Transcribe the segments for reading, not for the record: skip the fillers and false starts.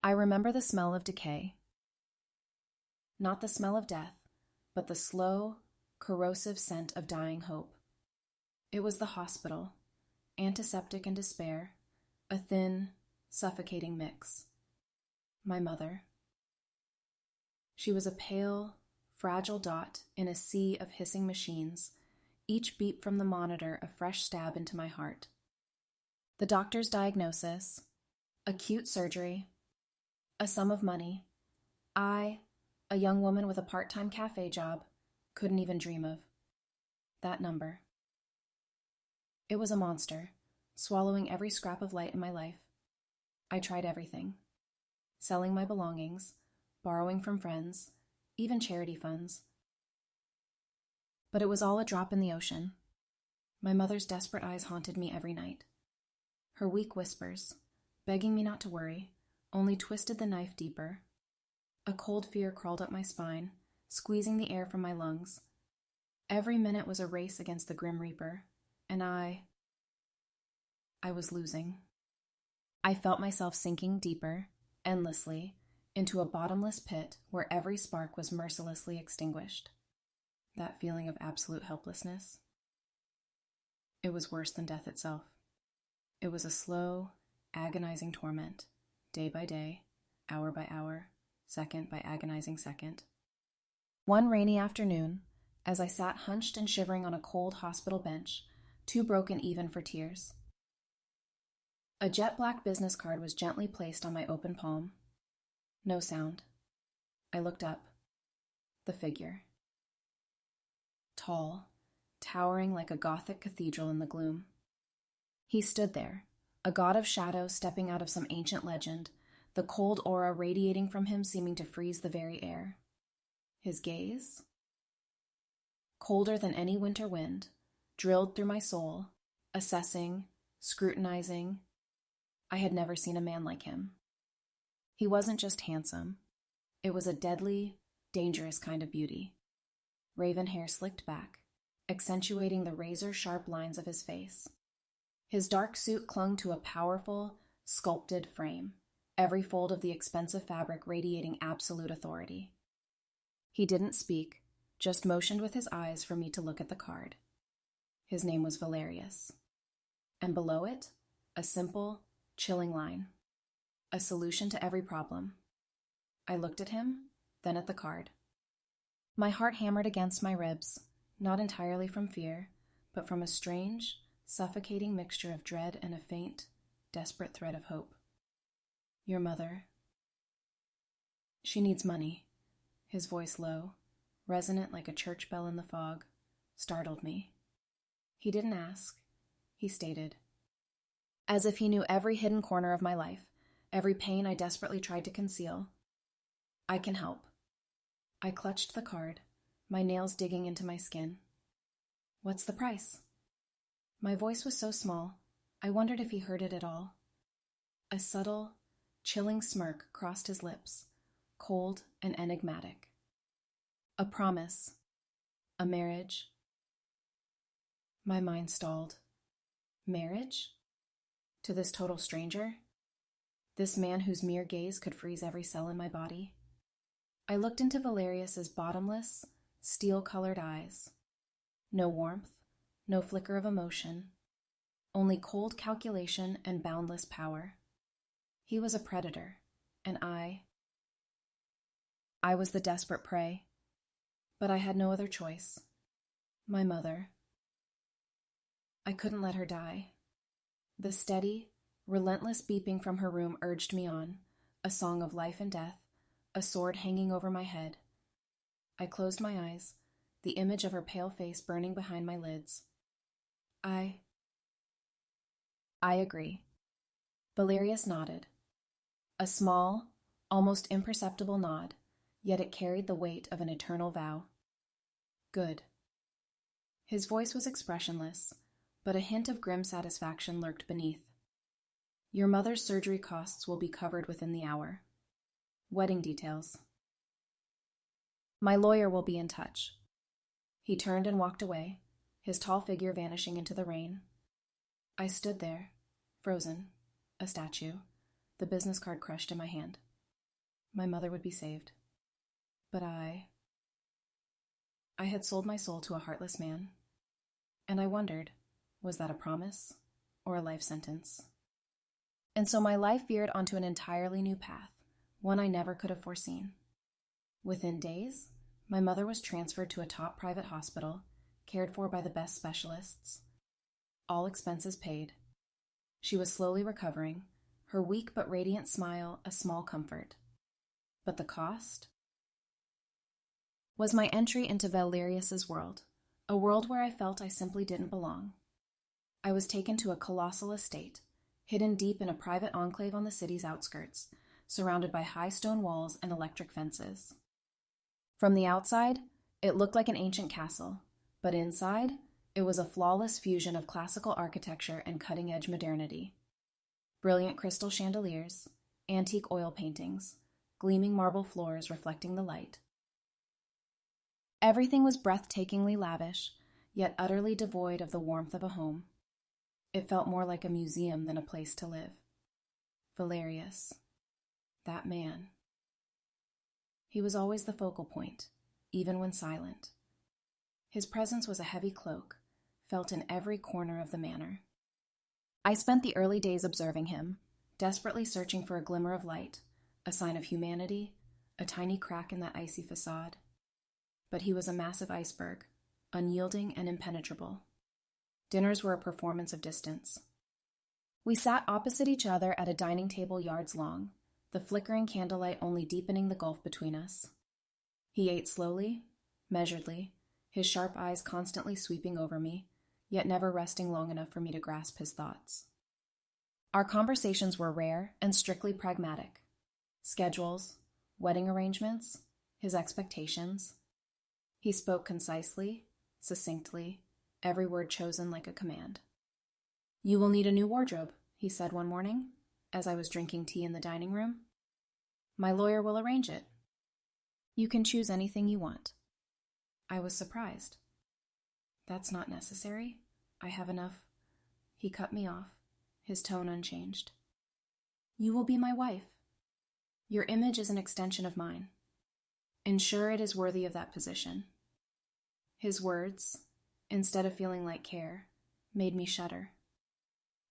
I remember the smell of decay. Not the smell of death, but the slow, corrosive scent of dying hope. It was the hospital, antiseptic and despair, a thin, suffocating mix. My mother. She was a pale, fragile dot in a sea of hissing machines, each beep from the monitor a fresh stab into my heart. The doctor's diagnosis, acute surgery, a sum of money, I, a young woman with a part-time cafe job, couldn't even dream of. That number. It was a monster, swallowing every scrap of light in my life. I tried everything. Selling my belongings, borrowing from friends, even charity funds. But it was all a drop in the ocean. My mother's desperate eyes haunted me every night. Her weak whispers, begging me not to worry, only twisted the knife deeper. A cold fear crawled up my spine, squeezing the air from my lungs. Every minute was a race against the Grim Reaper, and I was losing. I felt myself sinking deeper, endlessly, into a bottomless pit where every spark was mercilessly extinguished. That feeling of absolute helplessness. It was worse than death itself. It was a slow, agonizing torment, day by day, hour by hour, second by agonizing second. One rainy afternoon, as I sat hunched and shivering on a cold hospital bench, too broken even for tears, a jet-black business card was gently placed on my open palm. No sound. I looked up. The figure. Tall, towering like a Gothic cathedral in the gloom. He stood there, a god of shadow stepping out of some ancient legend, the cold aura radiating from him seeming to freeze the very air. His gaze? Colder than any winter wind, drilled through my soul, assessing, scrutinizing. I had never seen a man like him. He wasn't just handsome. It was a deadly, dangerous kind of beauty. Raven hair slicked back, accentuating the razor-sharp lines of his face. His dark suit clung to a powerful, sculpted frame, every fold of the expensive fabric radiating absolute authority. He didn't speak, just motioned with his eyes for me to look at the card. His name was Valerius. And below it, a simple, chilling line. A solution to every problem. I looked at him, then at the card. My heart hammered against my ribs, not entirely from fear, but from a strange, suffocating mixture of dread and a faint, desperate thread of hope. Your mother. She needs money. His voice low, resonant like a church bell in the fog, startled me. He didn't ask. He stated. As if he knew every hidden corner of my life, every pain I desperately tried to conceal. I can help. I clutched the card, my nails digging into my skin. What's the price? My voice was so small, I wondered if he heard it at all. A subtle, chilling smirk crossed his lips, cold and enigmatic. A promise. A marriage. My mind stalled. Marriage? To this total stranger? This man whose mere gaze could freeze every cell in my body? I looked into Valerius's bottomless, steel-colored eyes. No warmth, no flicker of emotion, only cold calculation and boundless power. He was a predator, and I was the desperate prey. But I had no other choice. My mother. I couldn't let her die. The steady, relentless beeping from her room urged me on, a song of life and death, a sword hanging over my head. I closed my eyes, the image of her pale face burning behind my lids. I agree. Valerius nodded. A small, almost imperceptible nod, yet it carried the weight of an eternal vow. Good. His voice was expressionless, but a hint of grim satisfaction lurked beneath. Your mother's surgery costs will be covered within the hour. Wedding details. My lawyer will be in touch. He turned and walked away, his tall figure vanishing into the rain. I stood there, frozen, a statue, the business card crushed in my hand. my mother would be saved. But I had sold my soul to a heartless man. And I wondered, was that a promise or a life sentence? And so my life veered onto an entirely new path, one I never could have foreseen. Within days, my mother was transferred to a top private hospital, cared for by the best specialists. All expenses paid. She was slowly recovering, her weak but radiant smile a small comfort. But the cost was my entry into Valerius's world, a world where I felt I simply didn't belong. I was taken to a colossal estate, hidden deep in a private enclave on the city's outskirts, surrounded by high stone walls and electric fences. From the outside, it looked like an ancient castle, but inside, it was a flawless fusion of classical architecture and cutting-edge modernity. Brilliant crystal chandeliers, antique oil paintings, gleaming marble floors reflecting the light. Everything was breathtakingly lavish, yet utterly devoid of the warmth of a home. It felt more like a museum than a place to live. Valerius. That man. He was always the focal point, even when silent. His presence was a heavy cloak, felt in every corner of the manor. I spent the early days observing him, desperately searching for a glimmer of light, a sign of humanity, a tiny crack in that icy facade. But he was a massive iceberg, unyielding and impenetrable. Dinners were a performance of distance. We sat opposite each other at a dining table yards long, the flickering candlelight only deepening the gulf between us. He ate slowly, measuredly, his sharp eyes constantly sweeping over me, yet never resting long enough for me to grasp his thoughts. Our conversations were rare and strictly pragmatic. Schedules, wedding arrangements, his expectations. He spoke concisely, succinctly, every word chosen like a command. "You will need a new wardrobe," he said one morning, as I was drinking tea in the dining room. "My lawyer will arrange it. You can choose anything you want." I was surprised. "That's not necessary. I have enough." He cut me off, his tone unchanged. "You will be my wife. Your image is an extension of mine. Ensure it is worthy of that position." His words, instead of feeling like care, made me shudder.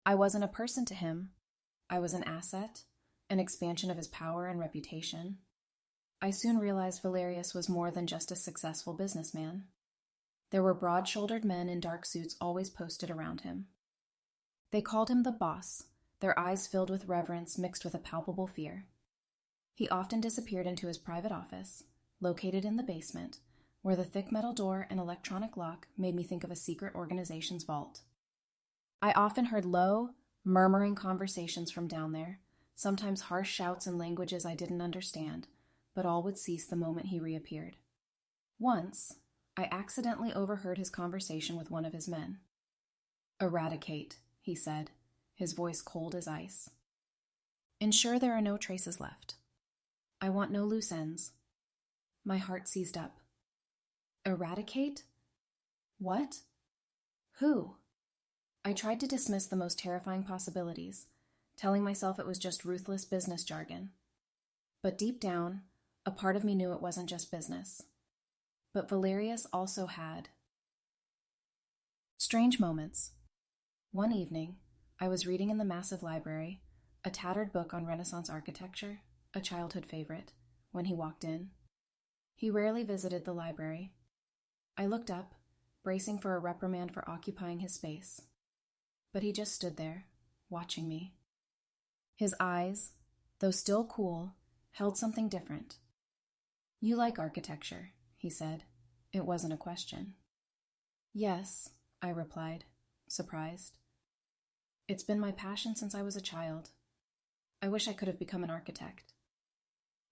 I wasn't a person to him. I was an asset, an expansion of his power and reputation. I soon realized Valerius was more than just a successful businessman. There were broad-shouldered men in dark suits always posted around him. They called him the boss, their eyes filled with reverence mixed with a palpable fear. He often disappeared into his private office, located in the basement, where the thick metal door and electronic lock made me think of a secret organization's vault. I often heard low, murmuring conversations from down there, sometimes harsh shouts in languages I didn't understand, but all would cease the moment he reappeared. Once, I accidentally overheard his conversation with one of his men. "Eradicate," he said, his voice cold as ice. "Ensure there are no traces left. I want no loose ends." My heart seized up. Eradicate? What? Who? I tried to dismiss the most terrifying possibilities, telling myself it was just ruthless business jargon. But deep down, a part of me knew it wasn't just business. But Valerius also had strange moments. One evening, I was reading in the massive library, a tattered book on Renaissance architecture, a childhood favorite, when he walked in. He rarely visited the library. I looked up, bracing for a reprimand for occupying his space. But he just stood there, watching me. His eyes, though still cool, held something different. "You like architecture," he said. It wasn't a question. "Yes," I replied, surprised. "It's been my passion since I was a child. I wish I could have become an architect."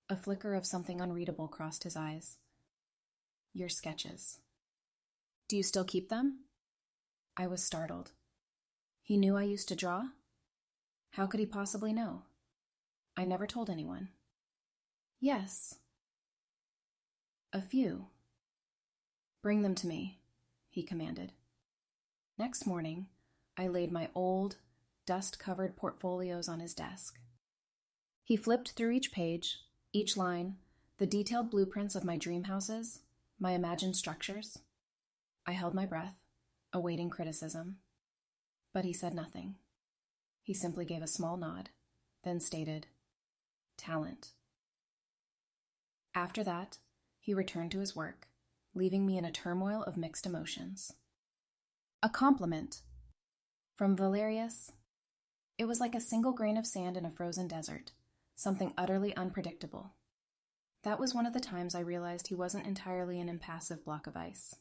A flicker of something unreadable crossed his eyes. "Your sketches. Do you still keep them?" I was startled. He knew I used to draw? How could he possibly know? I never told anyone. "Yes. A few." "Bring them to me," he commanded. Next morning, I laid my old, dust-covered portfolios on his desk. He flipped through each page, Each line, the detailed blueprints of my dream houses, my imagined structures. I held my breath, awaiting criticism. But he said nothing. He simply gave a small nod, then stated, "Talent." After that, he returned to his work, leaving me in a turmoil of mixed emotions. A compliment. From Valerius. It was like a single grain of sand in a frozen desert, something utterly unpredictable. That was one of the times I realized he wasn't entirely an impassive block of ice.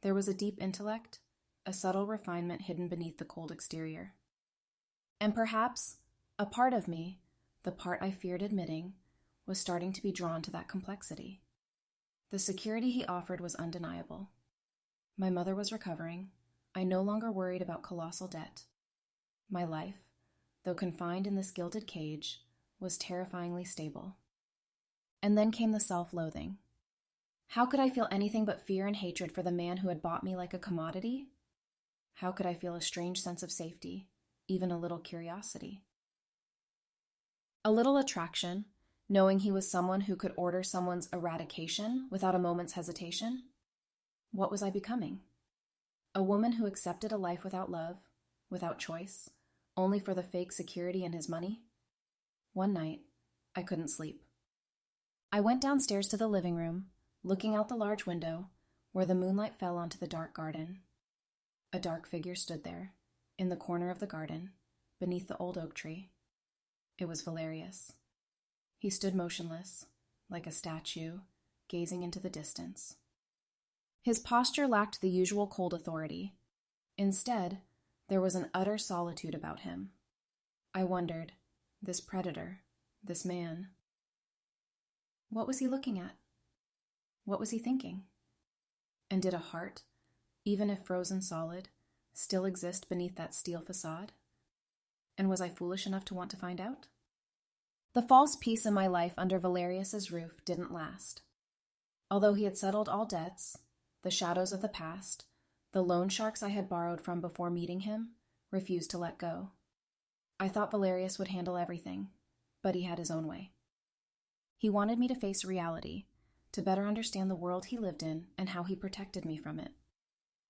There was a deep intellect, a subtle refinement hidden beneath the cold exterior. And perhaps a part of me, the part I feared admitting, was starting to be drawn to that complexity. The security he offered was undeniable. My mother was recovering. I no longer worried about colossal debt. My life, though confined in this gilded cage, was terrifyingly stable. And then came the self-loathing. How could I feel anything but fear and hatred for the man who had bought me like a commodity? How could I feel a strange sense of safety, even a little curiosity? A little attraction, knowing he was someone who could order someone's eradication without a moment's hesitation? What was I becoming? A woman who accepted a life without love, without choice, only for the fake security and his money? One night, I couldn't sleep. I went downstairs to the living room, looking out the large window, where the moonlight fell onto the dark garden. A dark figure stood there, in the corner of the garden, beneath the old oak tree. It was Valerius. He stood motionless, like a statue, gazing into the distance. His posture lacked the usual cold authority. Instead, there was an utter solitude about him. I wondered, this predator, this man, what was he looking at? What was he thinking? And did a heart, even if frozen solid, still exist beneath that steel facade? And was I foolish enough to want to find out? The false peace in my life under Valerius's roof didn't last. Although he had settled all debts, the shadows of the past, the loan sharks I had borrowed from before meeting him, refused to let go. I thought Valerius would handle everything, but he had his own way. He wanted me to face reality, to better understand the world he lived in and how he protected me from it.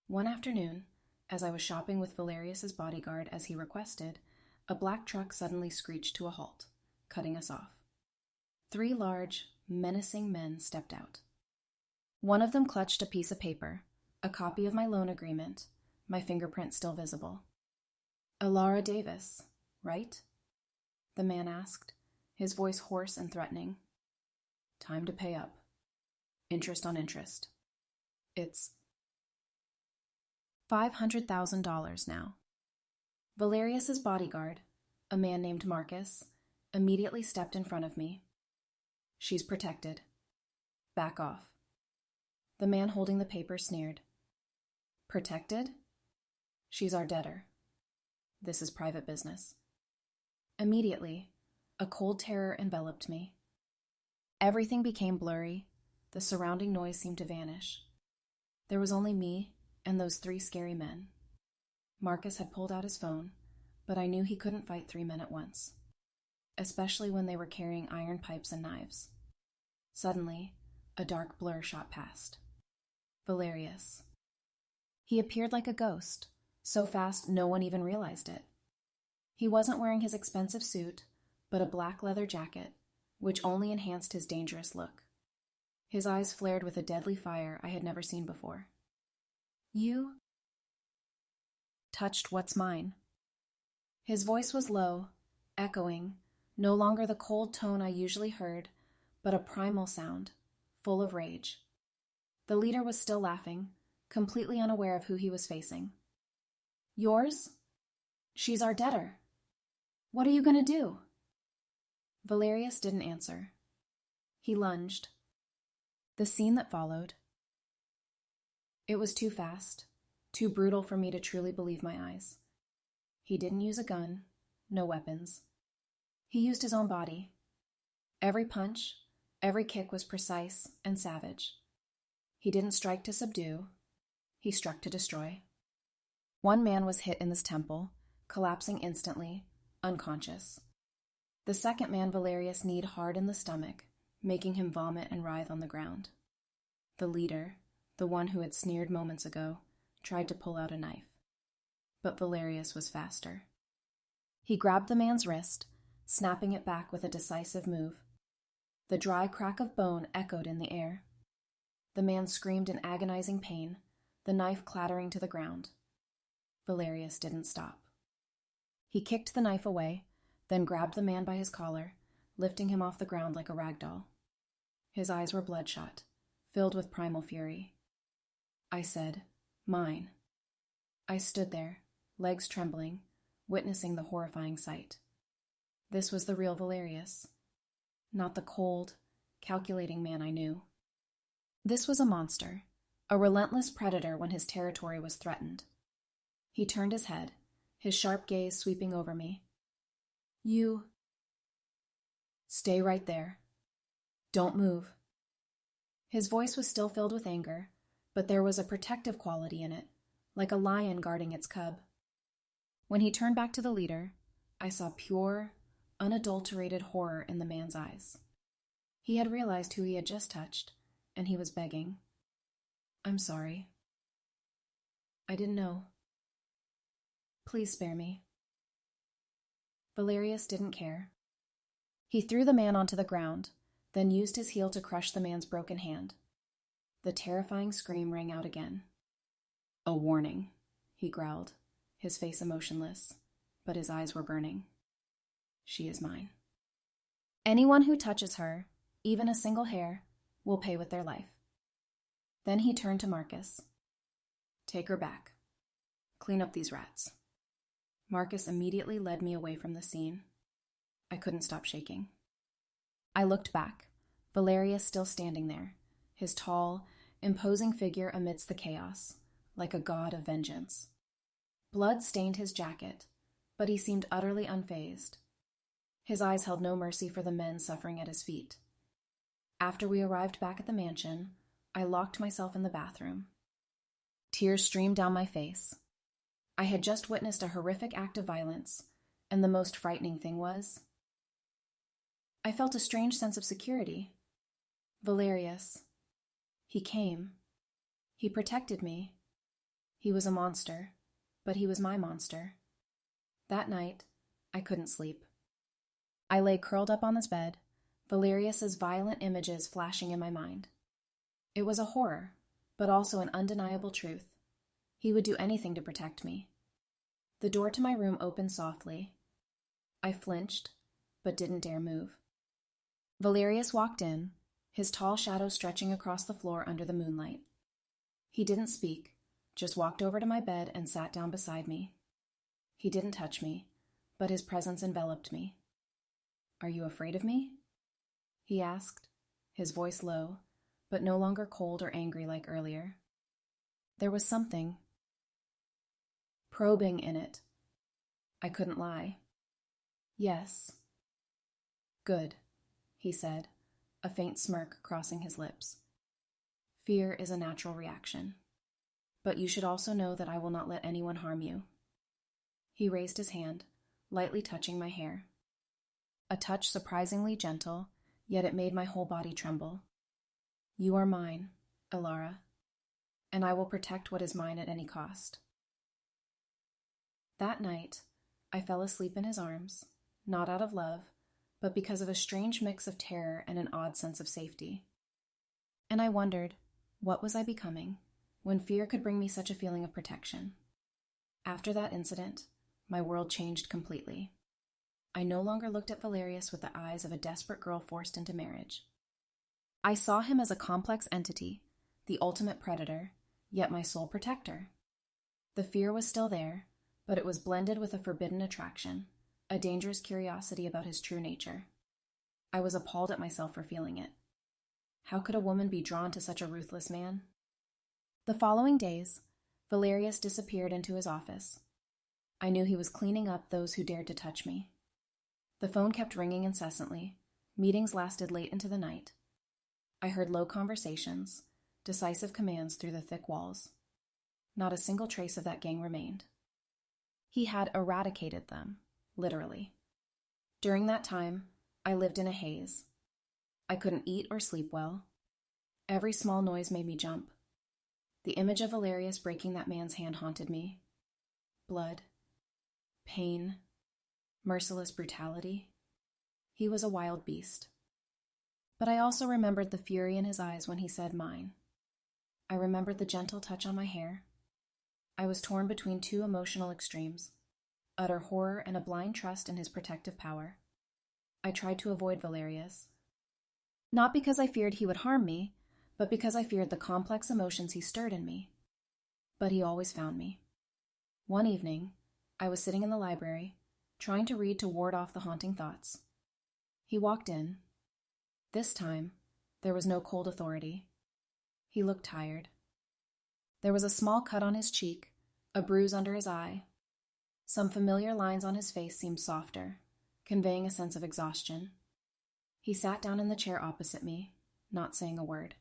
One afternoon, as I was shopping with Valerius's bodyguard as he requested, a black truck suddenly screeched to a halt, cutting us off. 3 large, menacing men stepped out. One of them clutched a piece of paper, a copy of my loan agreement, my fingerprint still visible. "Elara Davis, right?" the man asked, his voice hoarse and threatening. "Time to pay up. Interest on interest. It's $500,000 now." Valerius's bodyguard, a man named Marcus, immediately stepped in front of me. "She's protected. Back off." The man holding the paper sneered. "Protected? She's our debtor. This is private business." Immediately, a cold terror enveloped me. Everything became blurry. The surrounding noise seemed to vanish. There was only me and those 3 scary men. Marcus had pulled out his phone, but I knew he couldn't fight 3 men at once, especially when they were carrying iron pipes and knives. Suddenly, a dark blur shot past. Valerius. He appeared like a ghost, so fast no one even realized it. He wasn't wearing his expensive suit, but a black leather jacket, which only enhanced his dangerous look. His eyes flared with a deadly fire I had never seen before. "You touched what's mine." His voice was low, echoing, no longer the cold tone I usually heard, but a primal sound, full of rage. The leader was still laughing, completely unaware of who he was facing. "Yours? She's our debtor. What are you going to do?" Valerius didn't answer. He lunged. The scene that followed. It was too fast, too brutal for me to truly believe my eyes. He didn't use a gun, no weapons. He used his own body. Every punch, every kick was precise and savage. He didn't strike to subdue. He struck to destroy. One man was hit in his temple, collapsing instantly, unconscious. The second man Valerius kneed hard in the stomach, making him vomit and writhe on the ground. The leader, the one who had sneered moments ago, tried to pull out a knife. But Valerius was faster. He grabbed the man's wrist, snapping it back with a decisive move. The dry crack of bone echoed in the air. The man screamed in agonizing pain, the knife clattering to the ground. Valerius didn't stop. He kicked the knife away, then grabbed the man by his collar, lifting him off the ground like a rag doll. His eyes were bloodshot, filled with primal fury. I said, "Mine." I stood there, legs trembling, witnessing the horrifying sight. This was the real Valerius, not the cold, calculating man I knew. This was a monster, a relentless predator when his territory was threatened. He turned his head, his sharp gaze sweeping over me. "You..." "Stay right there. Don't move." His voice was still filled with anger, but there was a protective quality in it, like a lion guarding its cub. When he turned back to the leader, I saw pure, unadulterated horror in the man's eyes. He had realized who he had just touched, and he was begging. "I'm sorry. I didn't know. Please spare me." Valerius didn't care. He threw the man onto the ground, then used his heel to crush the man's broken hand. The terrifying scream rang out again. "A warning," he growled, his face emotionless, but his eyes were burning. "She is mine. Anyone who touches her, even a single hair, will pay with their life." Then he turned to Marcus. "Take her back. Clean up these rats." Marcus immediately led me away from the scene. I couldn't stop shaking. I looked back, Valerius still standing there, his tall, imposing figure amidst the chaos, like a god of vengeance. Blood stained his jacket, but he seemed utterly unfazed. His eyes held no mercy for the men suffering at his feet. After we arrived back at the mansion, I locked myself in the bathroom. Tears streamed down my face. I had just witnessed a horrific act of violence, and the most frightening thing was, I felt a strange sense of security. Valerius. He came. He protected me. He was a monster, but he was my monster. That night, I couldn't sleep. I lay curled up on his bed, Valerius's violent images flashing in my mind. It was a horror, but also an undeniable truth. He would do anything to protect me. The door to my room opened softly. I flinched, but didn't dare move. Valerius walked in, his tall shadow stretching across the floor under the moonlight. He didn't speak, just walked over to my bed and sat down beside me. He didn't touch me, but his presence enveloped me. "Are you afraid of me?" he asked, his voice low, but no longer cold or angry like earlier. There was something probing in it. I couldn't lie. "Yes." "Good," he said, a faint smirk crossing his lips. "Fear is a natural reaction. But you should also know that I will not let anyone harm you." He raised his hand, lightly touching my hair. A touch surprisingly gentle, yet it made my whole body tremble. "You are mine, Ilara, and I will protect what is mine at any cost." That night, I fell asleep in his arms, not out of love, but because of a strange mix of terror and an odd sense of safety. And I wondered, what was I becoming, when fear could bring me such a feeling of protection? After that incident, my world changed completely. I no longer looked at Valerius with the eyes of a desperate girl forced into marriage. I saw him as a complex entity, the ultimate predator, yet my sole protector. The fear was still there, but it was blended with a forbidden attraction, a dangerous curiosity about his true nature. I was appalled at myself for feeling it. How could a woman be drawn to such a ruthless man? The following days, Valerius disappeared into his office. I knew he was cleaning up those who dared to touch me. The phone kept ringing incessantly. Meetings lasted late into the night. I heard low conversations, decisive commands through the thick walls. Not a single trace of that gang remained. He had eradicated them, literally. During that time, I lived in a haze. I couldn't eat or sleep well. Every small noise made me jump. The image of Valerius breaking that man's hand haunted me. Blood, pain, merciless brutality. He was a wild beast. But I also remembered the fury in his eyes when he said mine. I remembered the gentle touch on my hair. I was torn between two emotional extremes, utter horror and a blind trust in his protective power. I tried to avoid Valerius. Not because I feared he would harm me, but because I feared the complex emotions he stirred in me. But he always found me. One evening, I was sitting in the library, trying to read to ward off the haunting thoughts. He walked in. This time, there was no cold authority. He looked tired. There was a small cut on his cheek, a bruise under his eye. Some familiar lines on his face seemed softer, conveying a sense of exhaustion. He sat down in the chair opposite me, not saying a word.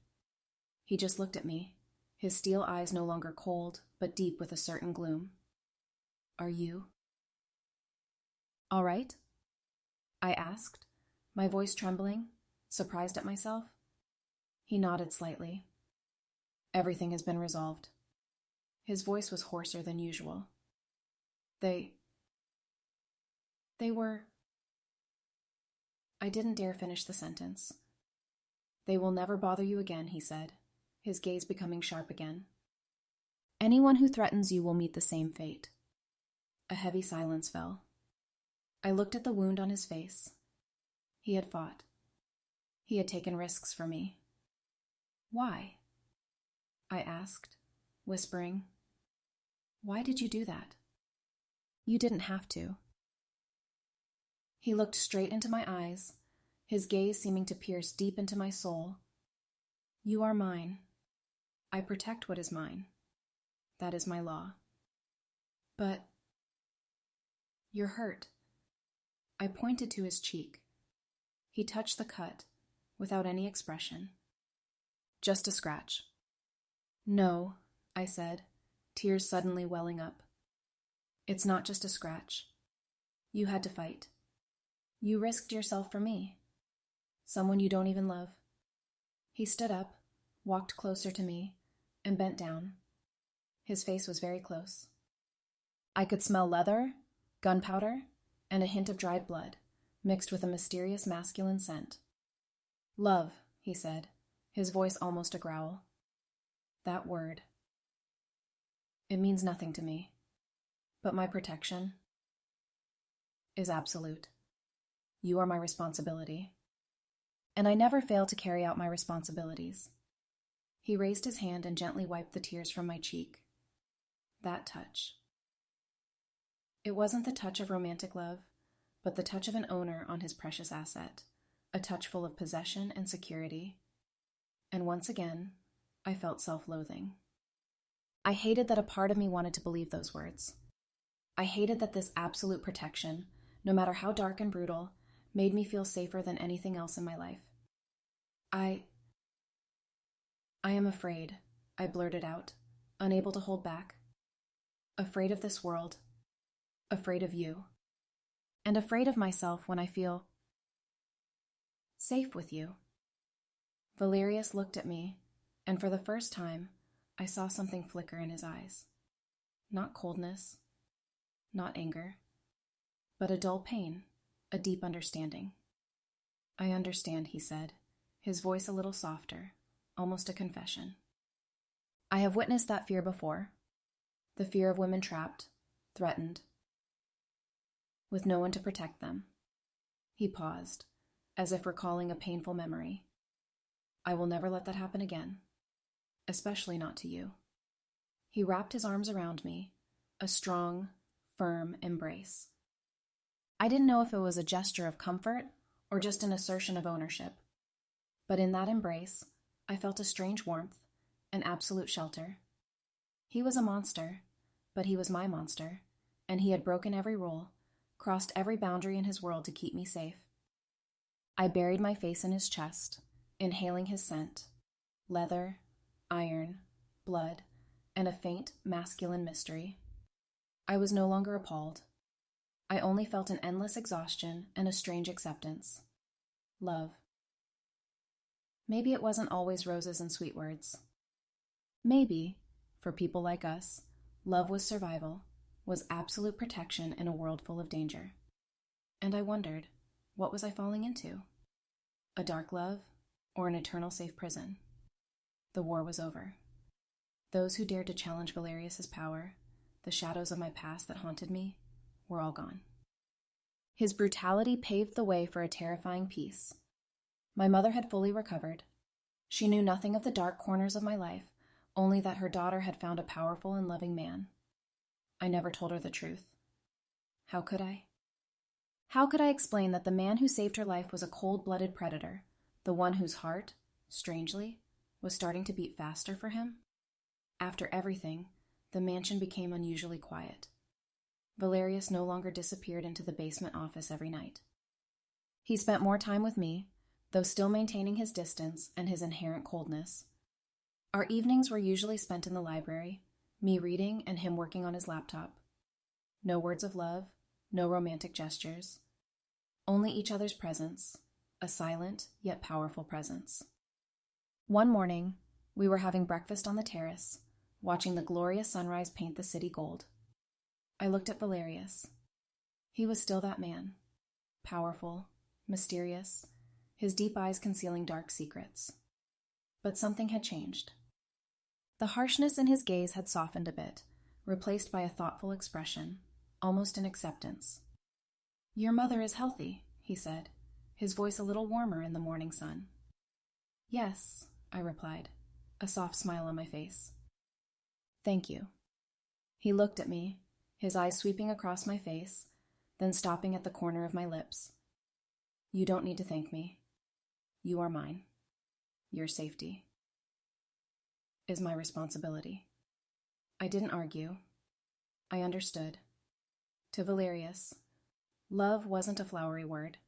He just looked at me, his steel eyes no longer cold, but deep with a certain gloom. Are you all right? I asked, my voice trembling, surprised at myself. He nodded slightly. Everything has been resolved. His voice was hoarser than usual. They were... I didn't dare finish the sentence. They will never bother you again, he said, his gaze becoming sharp again. Anyone who threatens you will meet the same fate. A heavy silence fell. I looked at the wound on his face. He had fought. He had taken risks for me. Why? I asked, whispering. Why did you do that? You didn't have to. He looked straight into my eyes, his gaze seeming to pierce deep into my soul. You are mine. I protect what is mine. That is my law. But you're hurt. I pointed to his cheek. He touched the cut, without any expression. Just a scratch. No, I said, tears suddenly welling up. It's not just a scratch. You had to fight. You risked yourself for me. Someone you don't even love. He stood up, walked closer to me, and bent down. His face was very close. I could smell leather, gunpowder, and a hint of dried blood, mixed with a mysterious masculine scent. Love, he said, his voice almost a growl. That word. It means nothing to me, but my protection is absolute. You are my responsibility, and I never fail to carry out my responsibilities. He raised his hand and gently wiped the tears from my cheek. That touch. It wasn't the touch of romantic love, but the touch of an owner on his precious asset, a touch full of possession and security. And once again, I felt self-loathing. I hated that a part of me wanted to believe those words. I hated that this absolute protection, no matter how dark and brutal, made me feel safer than anything else in my life. I am afraid, I blurted out, unable to hold back. Afraid of this world. Afraid of you. And afraid of myself when I feel safe with you. Valerius looked at me, and for the first time, I saw something flicker in his eyes. Not coldness, not anger, but a dull pain, a deep understanding. I understand, he said, his voice a little softer, almost a confession. I have witnessed that fear before, the fear of women trapped, threatened, with no one to protect them. He paused, as if recalling a painful memory. I will never let that happen again, especially not to you. He wrapped his arms around me, a strong, firm embrace. I didn't know if it was a gesture of comfort or just an assertion of ownership, but in that embrace, I felt a strange warmth, an absolute shelter. He was a monster, but he was my monster, and he had broken every rule, crossed every boundary in his world to keep me safe. I buried my face in his chest, inhaling his scent, leather, iron, blood, and a faint masculine mystery. I was no longer appalled. I only felt an endless exhaustion and a strange acceptance. Love. Maybe it wasn't always roses and sweet words. Maybe, for people like us, love was survival, was absolute protection in a world full of danger. And I wondered, what was I falling into? A dark love, or an eternal safe prison? The war was over. Those who dared to challenge Valerius's power, the shadows of my past that haunted me, were all gone. His brutality paved the way for a terrifying peace. My mother had fully recovered. She knew nothing of the dark corners of my life, only that her daughter had found a powerful and loving man. I never told her the truth. How could I? How could I explain that the man who saved her life was a cold-blooded predator, the one whose heart, strangely, was starting to beat faster for him? After everything, the mansion became unusually quiet. Valerius no longer disappeared into the basement office every night. He spent more time with me, though still maintaining his distance and his inherent coldness. Our evenings were usually spent in the library, me reading and him working on his laptop. No words of love, no romantic gestures. Only each other's presence, a silent yet powerful presence. One morning, we were having breakfast on the terrace, watching the glorious sunrise paint the city gold. I looked at Valerius. He was still that man, powerful, mysterious, his deep eyes concealing dark secrets. But something had changed. The harshness in his gaze had softened a bit, replaced by a thoughtful expression, almost an acceptance. "Your mother is healthy," he said, his voice a little warmer in the morning sun. "Yes," I replied, a soft smile on my face. "Thank you." He looked at me, his eyes sweeping across my face, then stopping at the corner of my lips. "You don't need to thank me. You are mine. Your safety is my responsibility." I didn't argue. I understood. To Valerius, love wasn't a flowery word.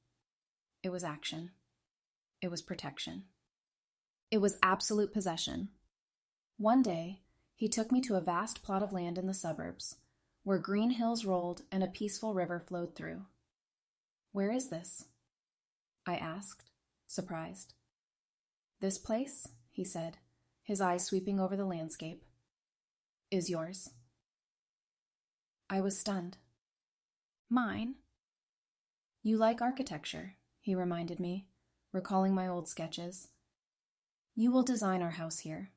It was action. It was protection. It was absolute possession. One day, he took me to a vast plot of land in the suburbs, where green hills rolled and a peaceful river flowed through. "Where is this?" I asked, surprised. "This place," he said, his eyes sweeping over the landscape, "is yours." I was stunned. "Mine?" "You like architecture," he reminded me, recalling my old sketches. "You will design our house here."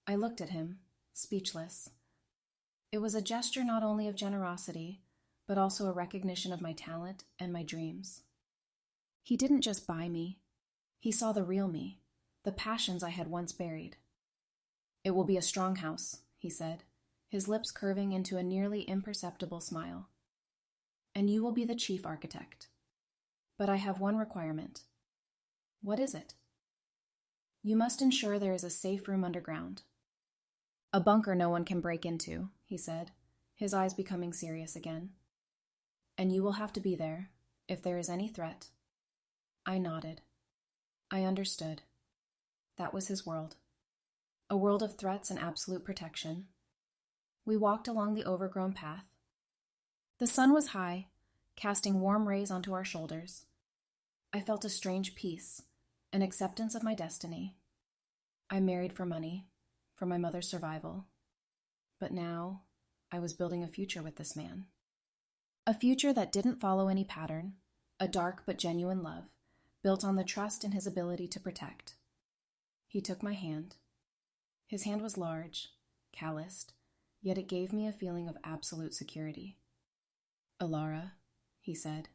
I looked at him, speechless. It was a gesture not only of generosity, but also a recognition of my talent and my dreams. He didn't just buy me. He saw the real me, the passions I had once buried. "It will be a strong house," he said, his lips curving into a nearly imperceptible smile. "And you will be the chief architect. But I have one requirement." "What is it?" "You must ensure there is a safe room underground. A bunker no one can break into," he said, his eyes becoming serious again. "And you will have to be there, if there is any threat." I nodded. I understood. That was his world. A world of threats and absolute protection. We walked along the overgrown path. The sun was high, casting warm rays onto our shoulders. I felt a strange peace, an acceptance of my destiny. I married for money, for my mother's survival. But now, I was building a future with this man. A future that didn't follow any pattern, a dark but genuine love, built on the trust in his ability to protect. He took my hand. His hand was large, calloused, yet it gave me a feeling of absolute security. "Alara," he said,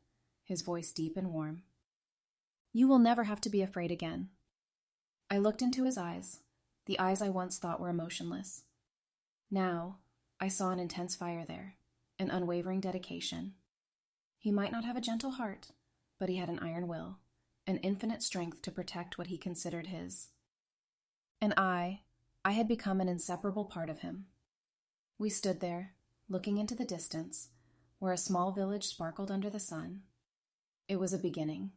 his voice deep and warm. "You will never have to be afraid again." I looked into his eyes, the eyes I once thought were emotionless. Now, I saw an intense fire there, an unwavering dedication. He might not have a gentle heart, but he had an iron will, an infinite strength to protect what he considered his. And I had become an inseparable part of him. We stood there, looking into the distance, where a small village sparkled under the sun. It was a beginning.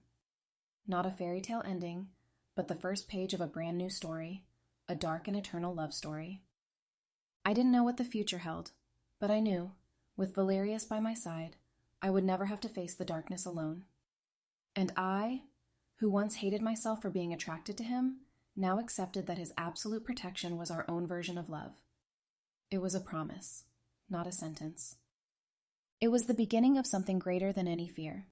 Not a fairy tale ending, but the first page of a brand new story, a dark and eternal love story. I didn't know what the future held, but I knew, with Valerius by my side, I would never have to face the darkness alone. And I who once hated myself for being attracted to him, now accepted that his absolute protection was our own version of love. It was a promise, not a sentence. It was the beginning of something greater than any fear.